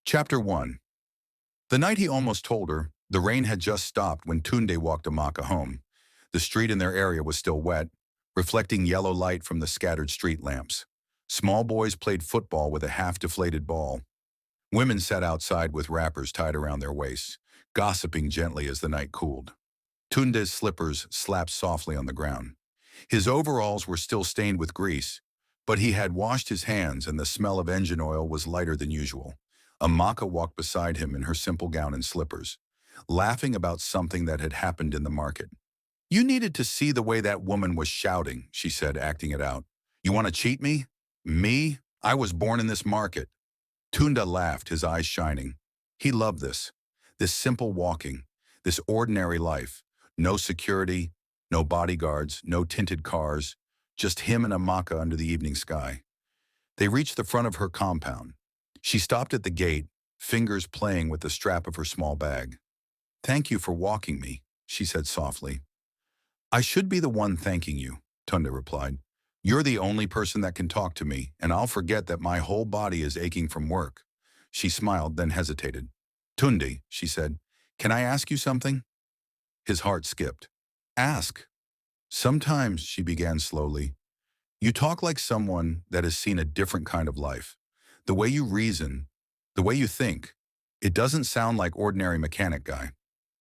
Chapter 1. The night he almost told her, the rain had just stopped when Tunde walked Amaka home. The street in their area was still wet, reflecting yellow light from the scattered street lamps. Small boys played football with a half-deflated ball. Women sat outside with wrappers tied around their waists, gossiping gently as the night cooled. Tunde's slippers slapped softly on the ground. His overalls were still stained with grease, but he had washed his hands and the smell of engine oil was lighter than usual. Amaka walked beside him in her simple gown and slippers, laughing about something that had happened in the market. "You needed to see the way that woman was shouting," she said, acting it out. "You want to cheat me? Me? I was born in this market." Tunde laughed, his eyes shining. He loved this simple walking, this ordinary life. No security, no bodyguards, no tinted cars, just him and Amaka under the evening sky. They reached the front of her compound. She stopped at the gate, fingers playing with the strap of her small bag. "Thank you for walking me," she said softly. "I should be the one thanking you," Tunde replied. "You're the only person that can talk to me, and I'll forget that my whole body is aching from work." She smiled, then hesitated. "Tunde," she said, "can I ask you something?" His heart skipped. "Ask." "Sometimes," she began slowly, "you talk like someone that has seen a different kind of life. The way you reason, the way you think, it doesn't sound like ordinary mechanic guy."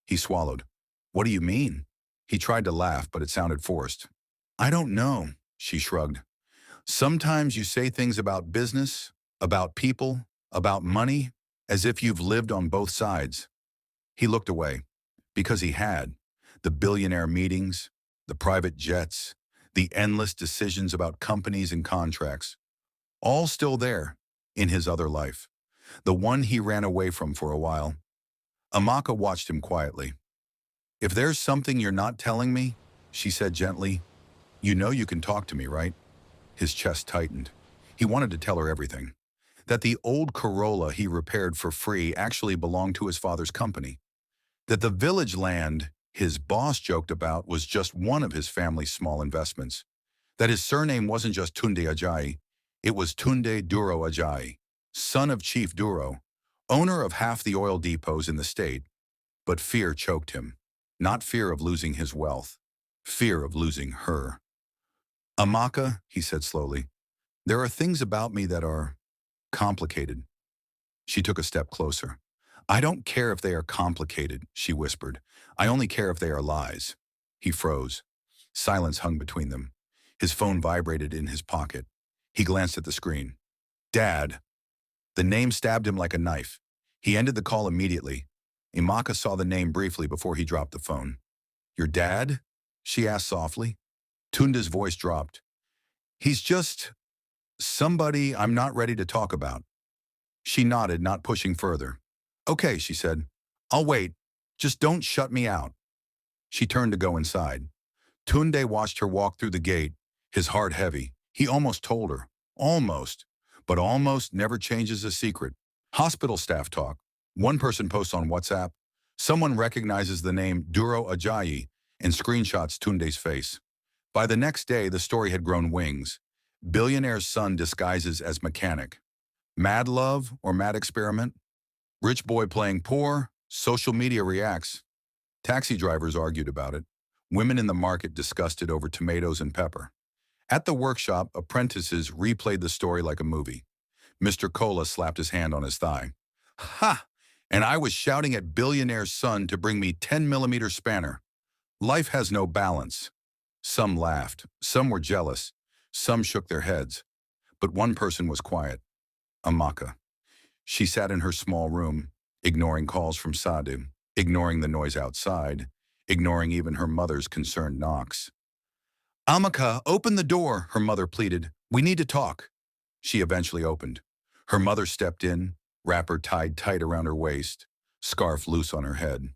He swallowed. "What do you mean?" He tried to laugh, but it sounded forced. "I don't know," she shrugged. "Sometimes you say things about business, about people, about money, as if you've lived on both sides." He looked away, because he had. The billionaire meetings, the private jets, the endless decisions about companies and contracts, all still there in his other life, the one he ran away from for a while. Amaka watched him quietly. "If there's something you're not telling me," she said gently, "you know you can talk to me, right?" His chest tightened. He wanted to tell her everything. That the old Corolla he repaired for free actually belonged to his father's company. That the village land his boss joked about was just one of his family's small investments. That his surname wasn't just Tunde Ajayi, it was Tunde Duro Ajayi, son of Chief Duro, owner of half the oil depots in the state. But fear choked him. Not fear of losing his wealth, fear of losing her. "Amaka," he said slowly, "there are things about me that are complicated." She took a step closer. "I don't care if they are complicated," she whispered. "I only care if they are lies." He froze. Silence hung between them. His phone vibrated in his pocket. He glanced at the screen. "Dad." The name stabbed him like a knife. He ended the call immediately. Amaka saw the name briefly before he dropped the phone. "Your dad?" she asked softly. Tunde's voice dropped. "He's just somebody I'm not ready to talk about." She nodded, not pushing further. "Okay," she said. "I'll wait. Just don't shut me out." She turned to go inside. Tunde watched her walk through the gate, his heart heavy. He almost told her. Almost. But almost never changes a secret. Hospital staff talk. One person posts on WhatsApp. Someone recognizes the name Duro Ajayi and screenshots Tunde's face. By the next day, the story had grown wings. Billionaire's son disguises as mechanic. Mad love or mad experiment? Rich boy playing poor, social media reacts. Taxi drivers argued about it. Women in the market discussed it over tomatoes and pepper. At the workshop, apprentices replayed the story like a movie. Mr. Cola slapped his hand on his thigh. "Ha! And I was shouting at billionaire's son to bring me 10mm spanner. Life has no balance." Some laughed, some were jealous, some shook their heads. But one person was quiet. Amaka. She sat in her small room, ignoring calls from Sadu, ignoring the noise outside, ignoring even her mother's concerned knocks. "Amaka, open the door," her mother pleaded. "We need to talk." She eventually opened. Her mother stepped in, wrapper tied tight around her waist, scarf loose on her head.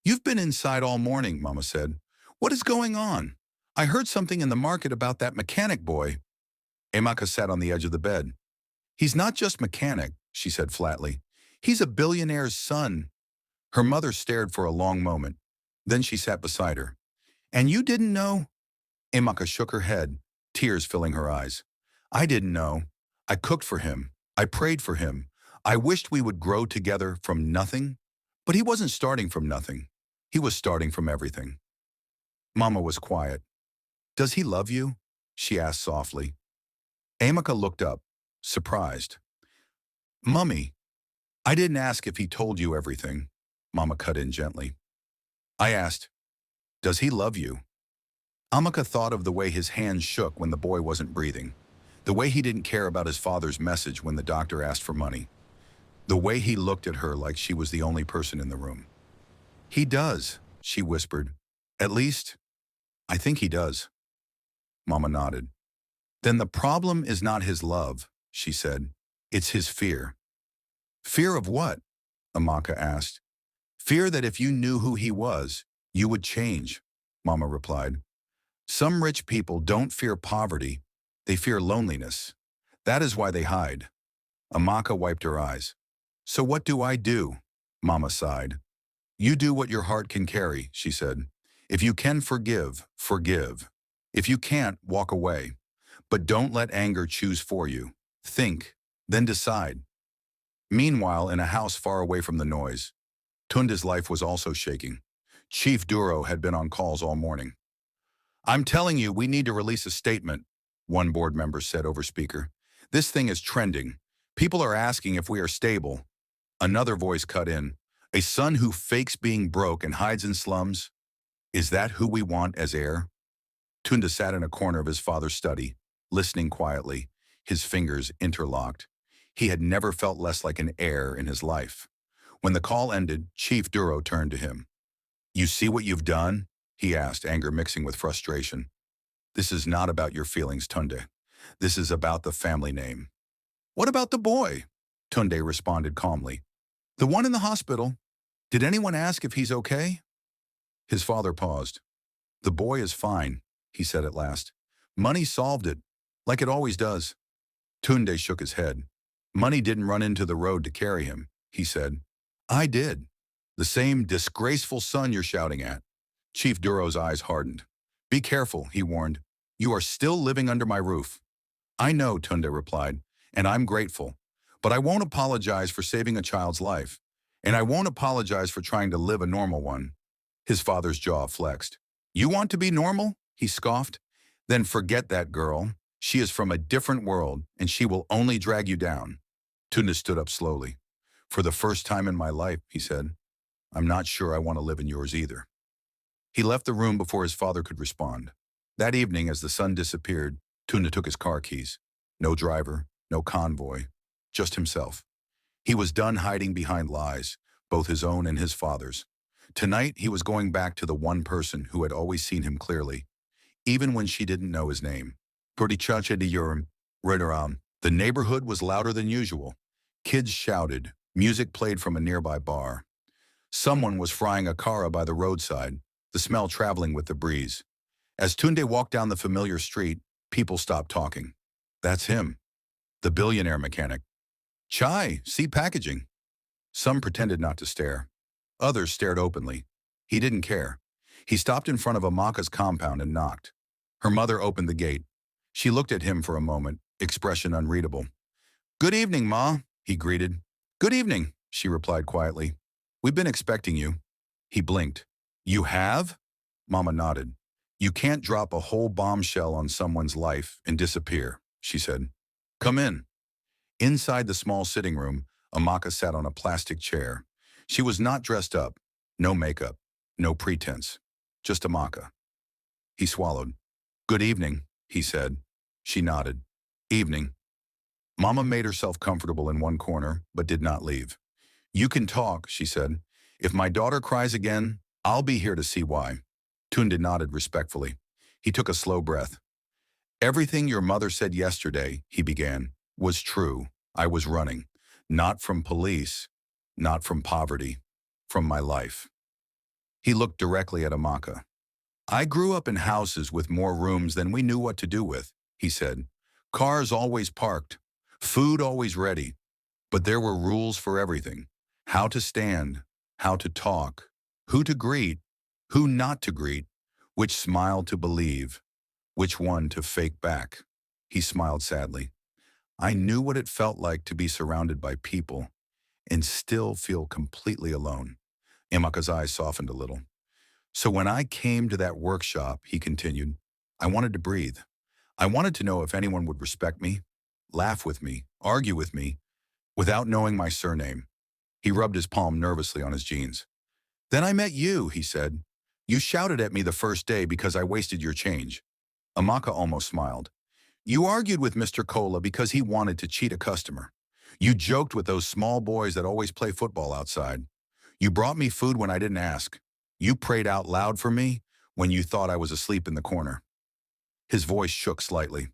"You've been inside all morning," Mama said. "What is going on? I heard something in the market about that mechanic boy." Amaka sat on the edge of the bed. "He's not just mechanic," she said flatly. "He's a billionaire's son." Her mother stared for a long moment. Then she sat beside her. "And you didn't know?" Amaka shook her head, tears filling her eyes. "I didn't know. I cooked for him. I prayed for him. I wished we would grow together from nothing, but he wasn't starting from nothing. He was starting from everything. Mama was quiet. Does he love you? She asked softly. Amaka looked up, surprised. Mummy, I didn't ask if he told you everything. Mama cut in gently. I asked, does he love you? Amaka thought of the way his hands shook when the boy wasn't breathing, the way he didn't care about his father's message when the doctor asked for money, the way he looked at her like she was the only person in the room. He does, she whispered. At least, I think he does. Mama nodded. Then the problem is not his love, she said. It's his fear. Fear of what? Amaka asked. Fear that if you knew who he was, you would change, Mama replied. Some rich people don't fear poverty, they fear loneliness. That is why they hide. Amaka wiped her eyes. So what do I do? Mama sighed. You do what your heart can carry, she said. If you can forgive, forgive. If you can't, walk away. But don't let anger choose for you. Think, then decide. Meanwhile, in a house far away from the noise, Tunde's life was also shaking. Chief Duro had been on calls all morning. I'm telling you, we need to release a statement, one board member said over speaker. This thing is trending. People are asking if we are stable. Another voice cut in. A son who fakes being broke and hides in slums? Is that who we want as heir? Tunde sat in a corner of his father's study, listening quietly, his fingers interlocked. He had never felt less like an heir in his life. When the call ended, Chief Duro turned to him. You see what you've done? He asked, anger mixing with frustration. This is not about your feelings, Tunde. This is about the family name. What about the boy? Tunde responded calmly. The one in the hospital. Did anyone ask if he's okay? His father paused. The boy is fine, he said at last. Money solved it, like it always does. Tunde shook his head. Money didn't run into the road to carry him, he said. I did. The same disgraceful son you're shouting at. Chief Duro's eyes hardened. Be careful, he warned. You are still living under my roof. I know, Tunde replied, and I'm grateful. But I won't apologize for saving a child's life. And I won't apologize for trying to live a normal one. His father's jaw flexed. You want to be normal? He scoffed. Then forget that girl. She is from a different world, and she will only drag you down. Tunde stood up slowly. For the first time in my life, he said, I'm not sure I want to live in yours either. He left the room before his father could respond. That evening, as the sun disappeared, Tunde took his car keys. No driver, no convoy, just himself. He was done hiding behind lies, both his own and his father's. Tonight, he was going back to the one person who had always seen him clearly, even when she didn't know his name. The neighborhood was louder than usual. Kids shouted. Music played from a nearby bar. Someone was frying a kara by the roadside, the smell traveling with the breeze. As Tunde walked down the familiar street, people stopped talking. That's him, the billionaire mechanic. Chai, see packaging. Some pretended not to stare. Others stared openly. He didn't care. He stopped in front of Amaka's compound and knocked. Her mother opened the gate. She looked at him for a moment, expression unreadable. Good evening, Ma, he greeted. Good evening, she replied quietly. We've been expecting you. He blinked. You have? Mama nodded. You can't drop a whole bombshell on someone's life and disappear, she said. Come in. Inside the small sitting room, Amaka sat on a plastic chair. She was not dressed up, no makeup, no pretense, just Amaka. He swallowed. Good evening, he said. She nodded. Evening. Mama made herself comfortable in one corner, but did not leave. You can talk, she said. If my daughter cries again, I'll be here to see why. Tunde nodded respectfully. He took a slow breath. Everything your mother said yesterday, he began, was true. I was running. Not from police, not from poverty, from my life. He looked directly at Amaka. I grew up in houses with more rooms than we knew what to do with, he said. Cars always parked, food always ready. But there were rules for everything. How to stand, how to talk, who to greet, who not to greet, which smile to believe, which one to fake back. He smiled sadly. I knew what it felt like to be surrounded by people, and still feel completely alone. Amaka's eyes softened a little. So when I came to that workshop, he continued, I wanted to breathe. I wanted to know if anyone would respect me, laugh with me, argue with me, without knowing my surname. He rubbed his palm nervously on his jeans. Then I met you, he said. You shouted at me the first day because I wasted your change. Amaka almost smiled. You argued with Mr. Cola because he wanted to cheat a customer. You joked with those small boys that always play football outside. You brought me food when I didn't ask. You prayed out loud for me when you thought I was asleep in the corner. His voice shook slightly.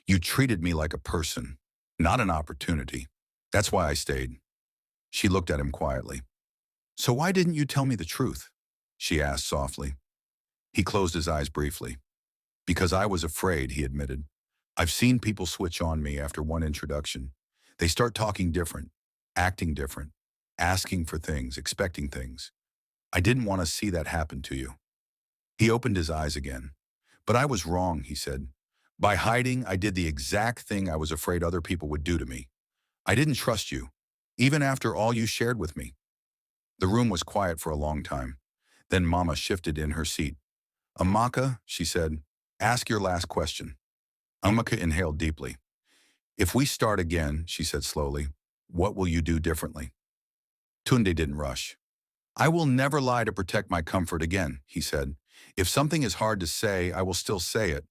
You treated me like a person, not an opportunity. That's why I stayed. She looked at him quietly. So why didn't you tell me the truth? She asked softly. He closed his eyes briefly. Because I was afraid, he admitted. I've seen people switch on me after one introduction. They start talking different, acting different, asking for things, expecting things. I didn't want to see that happen to you. He opened his eyes again. But I was wrong, he said. By hiding, I did the exact thing I was afraid other people would do to me. I didn't trust you, even after all you shared with me. The room was quiet for a long time. Then Mama shifted in her seat. Amaka, she said, ask your last question. Amaka inhaled deeply. If we start again, she said slowly, what will you do differently? Tunde didn't rush. I will never lie to protect my comfort again, he said. If something is hard to say, I will still say it.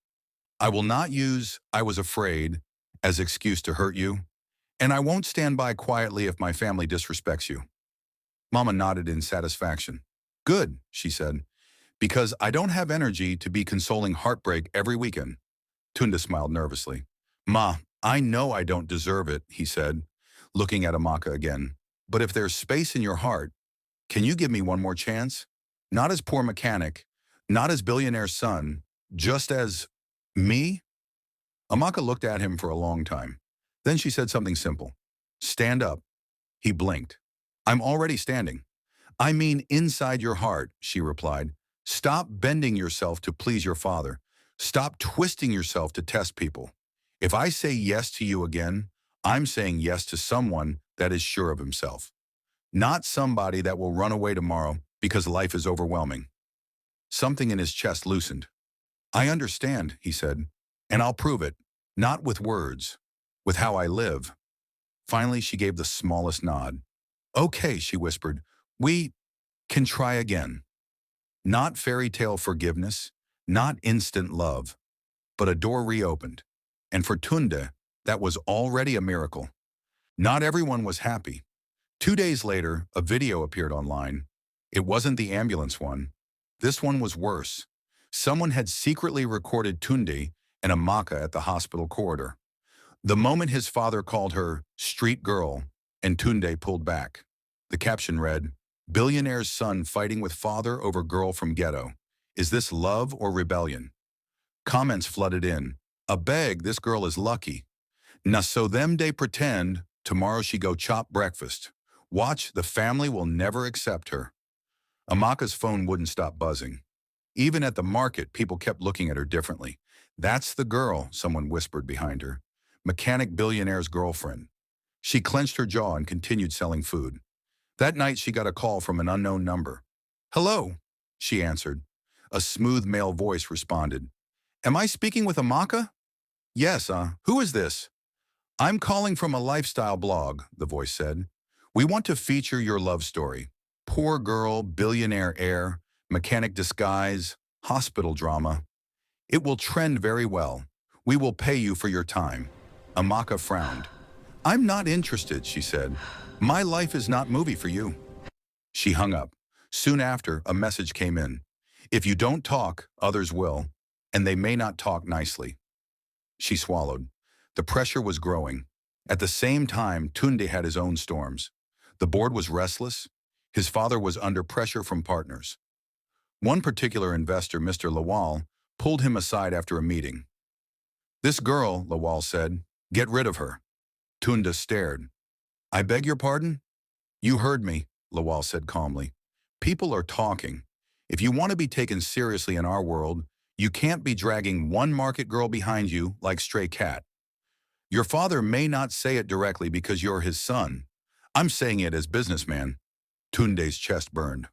I will not use "I was afraid" as excuse to hurt you, and I won't stand by quietly if my family disrespects you. Mama nodded in satisfaction. Good, she said, because I don't have energy to be consoling heartbreak every weekend. Tunde smiled nervously. Ma, I know I don't deserve it, he said, looking at Amaka again. But if there's space in your heart, can you give me one more chance? Not as poor mechanic, not as billionaire's son, just as me? Amaka looked at him for a long time. Then she said something simple. Stand up. He blinked. I'm already standing. I mean inside your heart, she replied. Stop bending yourself to please your father. Stop twisting yourself to test people. If I say yes to you again, I'm saying yes to someone that is sure of himself. Not somebody that will run away tomorrow because life is overwhelming. Something in his chest loosened. I understand, he said, and I'll prove it, not with words, with how I live. Finally, she gave the smallest nod. Okay, she whispered, we can try again. Not fairy tale forgiveness, not instant love, but a door reopened. And for Tunde, that was already a miracle. Not everyone was happy. 2 days later, a video appeared online. It wasn't the ambulance one. This one was worse. Someone had secretly recorded Tunde and Amaka at the hospital corridor. The moment his father called her street girl and Tunde pulled back. The caption read, Billionaire's son fighting with father over girl from ghetto. Is this love or rebellion? Comments flooded in. Abeg, this girl is lucky. Na so them they pretend, tomorrow she go chop breakfast. Watch, the family will never accept her. Amaka's phone wouldn't stop buzzing. Even at the market, people kept looking at her differently. That's the girl, someone whispered behind her. Mechanic billionaire's girlfriend. She clenched her jaw and continued selling food. That night, she got a call from an unknown number. Hello, she answered. A smooth male voice responded. Am I speaking with Amaka? Yes, who is this? I'm calling from a lifestyle blog, the voice said. We want to feature your love story. Poor girl, billionaire heir, mechanic disguise, hospital drama. It will trend very well. We will pay you for your time. Amaka frowned. I'm not interested, she said. My life is not movie for you. She hung up. Soon after, a message came in. If you don't talk, others will, and they may not talk nicely. She swallowed. The pressure was growing. At the same time, Tunde had his own storms. The board was restless. His father was under pressure from partners. One particular investor, Mr. Lawal, pulled him aside after a meeting. This girl, Lawal said, get rid of her. Tunde stared. I beg your pardon? You heard me, Lawal said calmly. People are talking. If you want to be taken seriously in our world, you can't be dragging one market girl behind you like stray cat. Your father may not say it directly because you're his son. I'm saying it as businessman. Tunde's chest burned.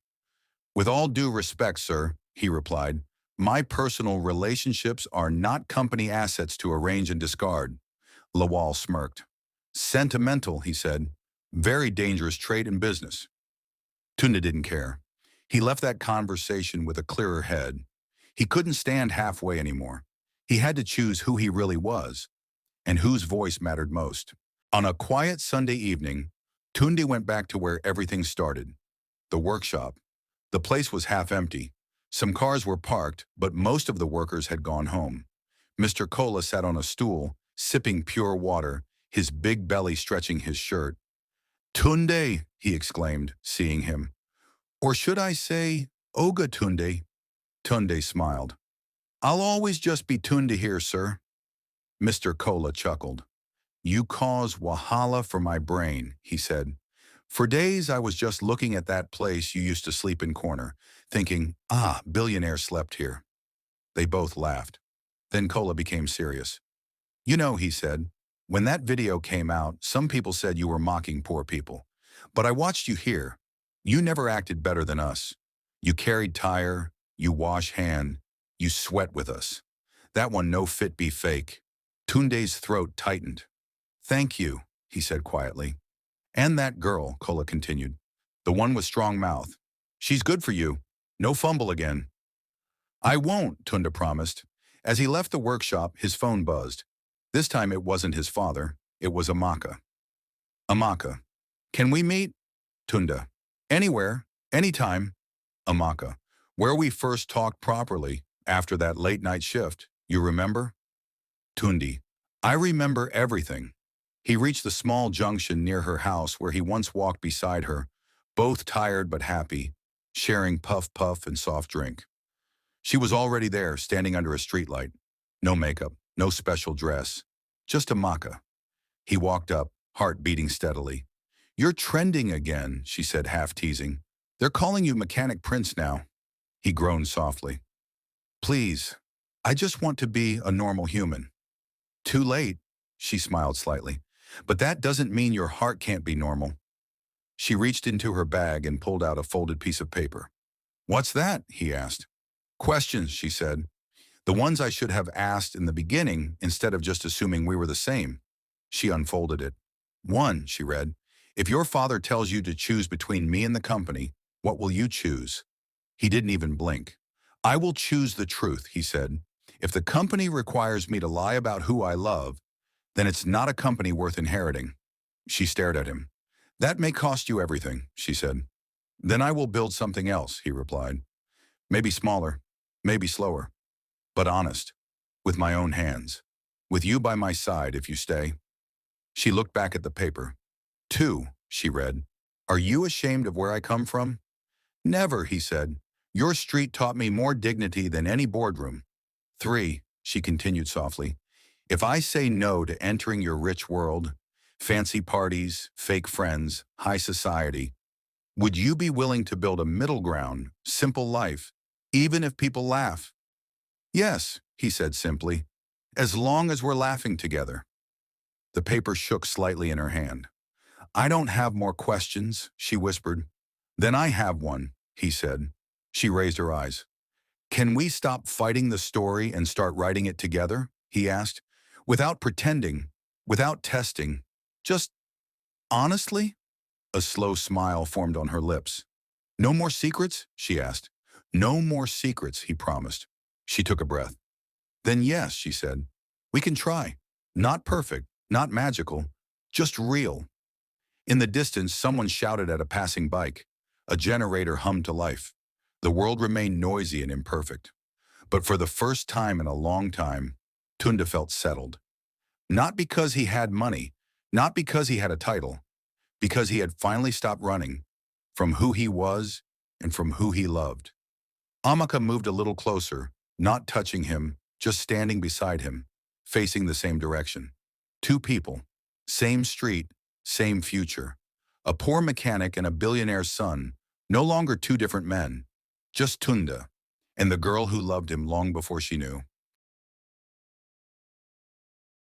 With all due respect, sir, he replied, my personal relationships are not company assets to arrange and discard. Lawal smirked. Sentimental, he said. Very dangerous trait in business. Tunde didn't care. He left that conversation with a clearer head. He couldn't stand halfway anymore. He had to choose who he really was and whose voice mattered most. On a quiet Sunday evening, Tunde went back to where everything started, the workshop. The place was half empty. Some cars were parked, but most of the workers had gone home. Mr. Kola sat on a stool, sipping pure water, his big belly stretching his shirt. Tunde, he exclaimed, seeing him. Or should I say, Oga Tunde? Tunde smiled. I'll always just be Tunde here, sir. Mr. Kola chuckled. You cause wahala for my brain, he said. For days I was just looking at that place you used to sleep in corner, thinking, billionaire slept here. They both laughed. Then Kola became serious. You know, he said, when that video came out, some people said you were mocking poor people. But I watched you here. You never acted better than us. You carried tire, you wash hand, you sweat with us. That one no fit be fake. Tunde's throat tightened. Thank you, he said quietly. And that girl, Kola continued. The one with strong mouth. She's good for you. No fumble again. I won't, Tunde promised. As he left the workshop, his phone buzzed. This time it wasn't his father. It was Amaka. Amaka. Can we meet? Tunde. Anywhere, anytime. Amaka. Where we first talked properly, after that late-night shift. You remember? Tunde. I remember everything. He reached the small junction near her house where he once walked beside her, both tired but happy, sharing puff-puff and soft drink. She was already there, standing under a streetlight. No makeup, no special dress, just Amaka. He walked up, heart beating steadily. You're trending again, she said, half teasing. They're calling you Mechanic Prince now. He groaned softly. Please, I just want to be a normal human. Too late, she smiled slightly. But that doesn't mean your heart can't be normal. She reached into her bag and pulled out a folded piece of paper. What's that? He asked. Questions, she said. The ones I should have asked in the beginning instead of just assuming we were the same. She unfolded it. 1, she read. If your father tells you to choose between me and the company, what will you choose? He didn't even blink. I will choose the truth, he said. If the company requires me to lie about who I love, then it's not a company worth inheriting. She stared at him. That may cost you everything, she said. Then I will build something else, he replied. Maybe smaller, maybe slower, but honest, with my own hands, with you by my side if you stay. She looked back at the paper. 2, she read. Are you ashamed of where I come from? Never, he said. Your street taught me more dignity than any boardroom. 3, she continued softly. If I say no to entering your rich world, fancy parties, fake friends, high society, would you be willing to build a middle ground, simple life, even if people laugh? Yes, he said simply, as long as we're laughing together. The paper shook slightly in her hand. I don't have more questions, she whispered. Then I have one, he said. She raised her eyes. Can we stop fighting the story and start writing it together? He asked. Without pretending, without testing, just honestly? A slow smile formed on her lips. No more secrets? She asked. No more secrets, he promised. She took a breath. Then yes, she said. We can try. Not perfect, not magical, just real. In the distance, someone shouted at a passing bike. A generator hummed to life. The world remained noisy and imperfect. But for the first time in a long time, Tunde felt settled. Not because he had money, not because he had a title, because he had finally stopped running from who he was and from who he loved. Amaka moved a little closer, not touching him, just standing beside him, facing the same direction. 2 people, same street, same future. A poor mechanic and a billionaire's son, no longer 2 different men, just Tunde, and the girl who loved him long before she knew.